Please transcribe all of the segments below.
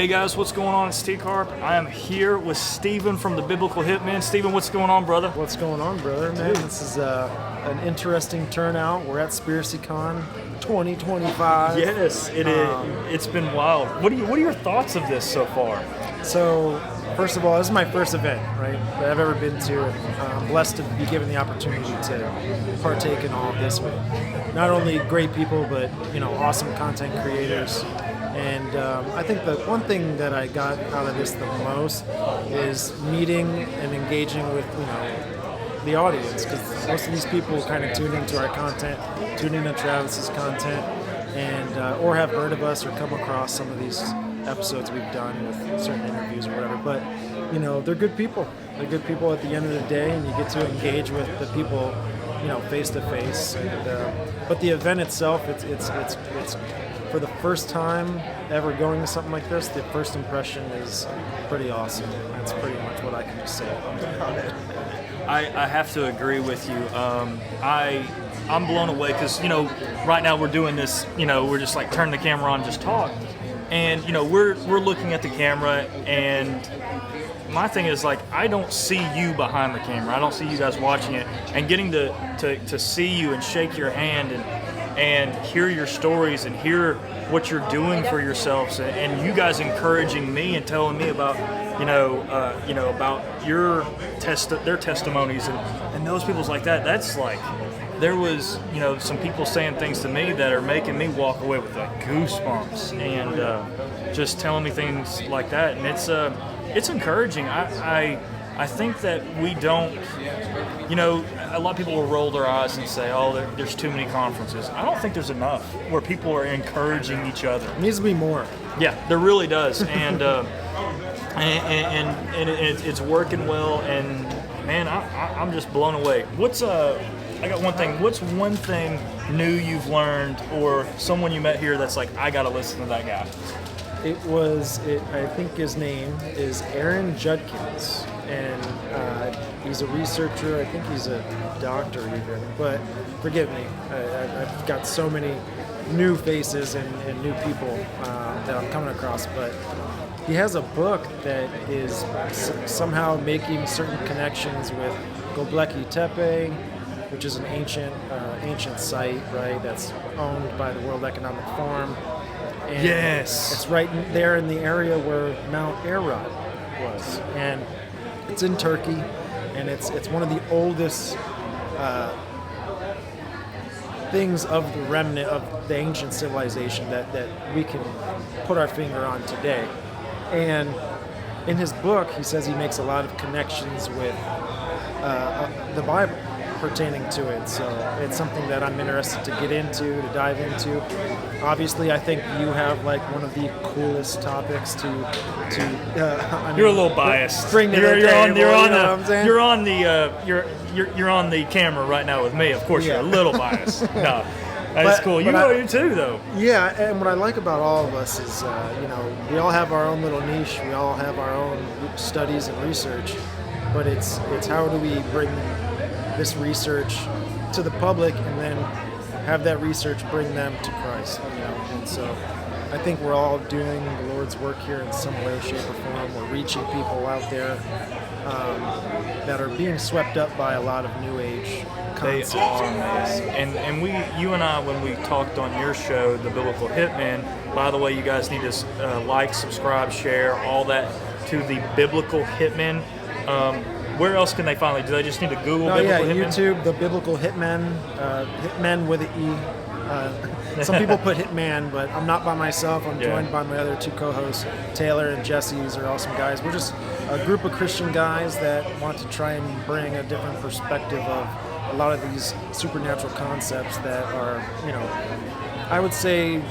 Hey guys, what's going on? It's TCARP. I am here with Steven from the Biblical Hitman. Steven, what's going on, brother? What's going on, brother? Man, this is an interesting turnout. We're at SpiracyCon 2025. Yes, it is. It's been wild. What are your thoughts of this so far? So, first of all, this is my first event, right, that I've ever been to. I'm blessed to be given the opportunity to partake in all of this with not only great people, but awesome content creators. And I think the one thing that I got out of this the most is meeting and engaging with the audience, because most of these people kind of tune into our content, tune into Travis's content, and or have heard of us or come across some of these episodes we've done with certain interviews or whatever. But they're good people. They're good people at the end of the day, and you get to engage with the people face to face. But the event itself, it's for the first time ever going to something like this, the first impression is pretty awesome. That's pretty much what I can just say about it. I have to agree with you. I'm blown away because, right now we're doing this, we're just like turn the camera on and just talk. And, we're looking at the camera, and my thing is, like, I don't see you behind the camera. I don't see you guys watching it. And getting to see you and shake your hand and hear your stories and hear what you're doing for yourselves, and you guys encouraging me and telling me about about their testimonies and those people's like that. That's like, there was some people saying things to me that are making me walk away with like goosebumps and just telling me things like that, and it's encouraging. I think that we don't, a lot of people will roll their eyes and say, oh, there's too many conferences. I don't think there's enough where people are encouraging each other. It needs to be more. Yeah, there really does. And it's working well, and man, I'm just blown away. I got one thing. What's one thing new you've learned, or someone you met here that's like, I got to listen to that guy? I think his name is Aaron Judkins, and he's a researcher. I think he's a doctor even, but forgive me. I've got so many new faces and new people that I'm coming across, but he has a book that is somehow making certain connections with Göbekli Tepe, which is an ancient site, right, that's owned by the World Economic Forum. And yes. It's right there in the area where Mount Ararat was. And it's in Turkey, and it's one of the oldest things of the remnant of the ancient civilization that we can put our finger on today. And in his book, he says he makes a lot of connections with the Bible pertaining to it, so it's something that I'm interested to get into, to dive into. Obviously, I think you have like one of the coolest topics to you're a little biased. Bring to the table, you're on the camera right now with me. Of course, You're a little biased. No, that's cool. You too, though. Yeah, and what I like about all of us is, we all have our own little niche. We all have our own studies and research, but it's how do we bring this research to the public and then have that research bring them to Christ, and so I think we're all doing the Lord's work here in some way, shape, or form. We're reaching people out there that are being swept up by a lot of New Age concepts. They are, man. And you and I, when we talked on your show, The Biblical Hitman, by the way, you guys need to like, subscribe, share, all that to The Biblical Hitman. Where else can they find it? Do they just need to Google Biblical Hitman? YouTube, The Biblical Hitman, Hitman with an E. Some people put Hitman, but I'm not by myself. I'm joined by my other two co-hosts, Taylor and Jesse. These are awesome guys. We're just a group of Christian guys that want to try and bring a different perspective of a lot of these supernatural concepts that are, I would say,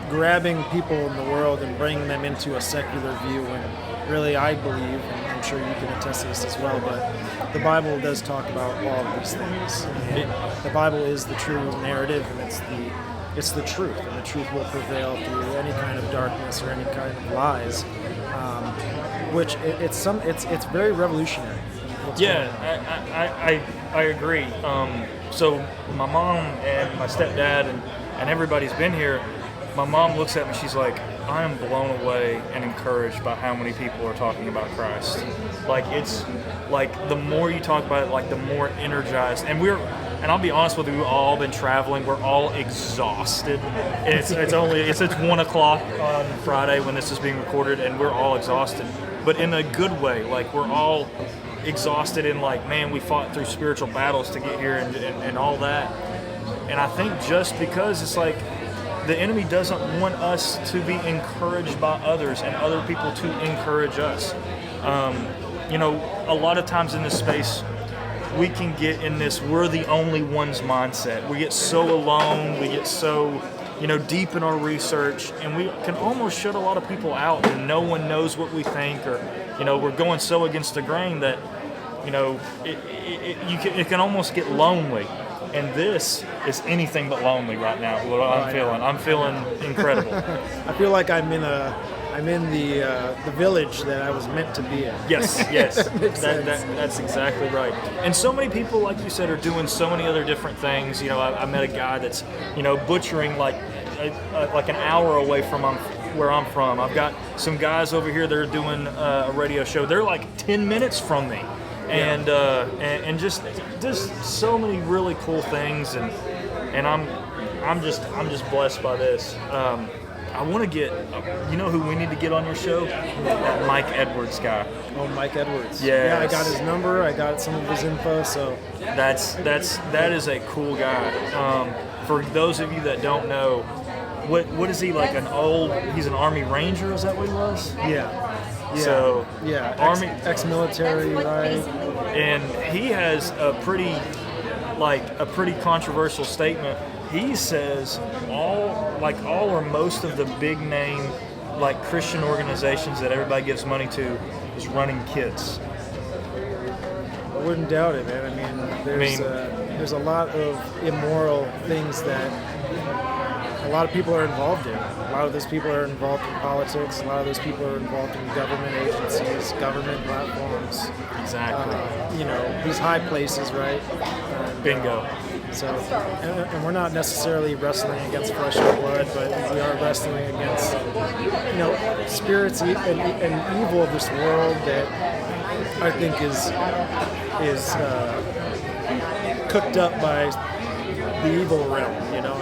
grabbing people in the world and bringing them into a secular view. And really, I believe, and I'm sure you can attest to this as well, but the Bible does talk about all of these things. And the Bible is the true narrative, and it's the truth, and the truth will prevail through any kind of darkness or any kind of lies. Which it's very revolutionary. I agree. So my mom and my stepdad and everybody's been here. My mom looks at me, she's like, I am blown away and encouraged by how many people are talking about Christ. Like, it's like the more you talk about it, like the more energized. And I'll be honest with you, we've all been traveling. We're all exhausted. It's 1 o'clock on Friday when this is being recorded, and we're all exhausted, but in a good way. Like, we're all exhausted in, like, man, we fought through spiritual battles to get here and all that. And I think just because it's like the enemy doesn't want us to be encouraged by others and other people to encourage us. A lot of times in this space, we can get in this we're the only ones mindset. We get so alone, we get so, deep in our research, and we can almost shut a lot of people out, and no one knows what we think, or, we're going so against the grain that, it can almost get lonely. And this is anything but lonely right now. What I'm feeling incredible. I feel like I'm in the village that I was meant to be in. Yes. That's exactly right. And so many people, like you said, are doing so many other different things. I met a guy that's, butchering like an hour away from where I'm from. I've got some guys over here that are doing a radio show. They're like 10 minutes from me. And just so many really cool things, and I'm just blessed by this. I want to get, who we need to get on your show? That Mike Edwards guy. Oh, Mike Edwards. Yes. Yeah, I got his number. I got some of his info. So that is a cool guy. For those of you that don't know, what is he, like he's an Army Ranger? Is that what he was? Yeah. So Army ex-military, right? And he has a pretty controversial statement. He says all or most of the big name Christian organizations that everybody gives money to is running kids. I wouldn't doubt it, man. I mean, there's a lot of immoral things that a lot of people are involved in. A lot of those people are involved in politics. A lot of those people are involved in government agencies, government platforms. Exactly. These high places, right? Bingo. And we're not necessarily wrestling against flesh and blood, but we are wrestling against, spirits and evil of this world that I think is cooked up by the evil realm.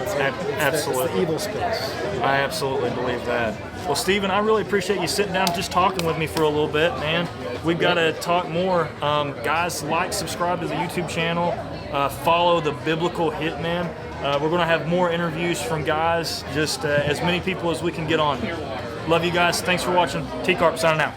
It's the evil space. I absolutely believe that. Well, Stephen, I really appreciate you sitting down and just talking with me for a little bit, man. We've got to talk more. Guys, subscribe to the YouTube channel. Follow the Biblical Hitman. We're going to have more interviews from guys, just as many people as we can get on. Love you guys. Thanks for watching. TCARP signing out.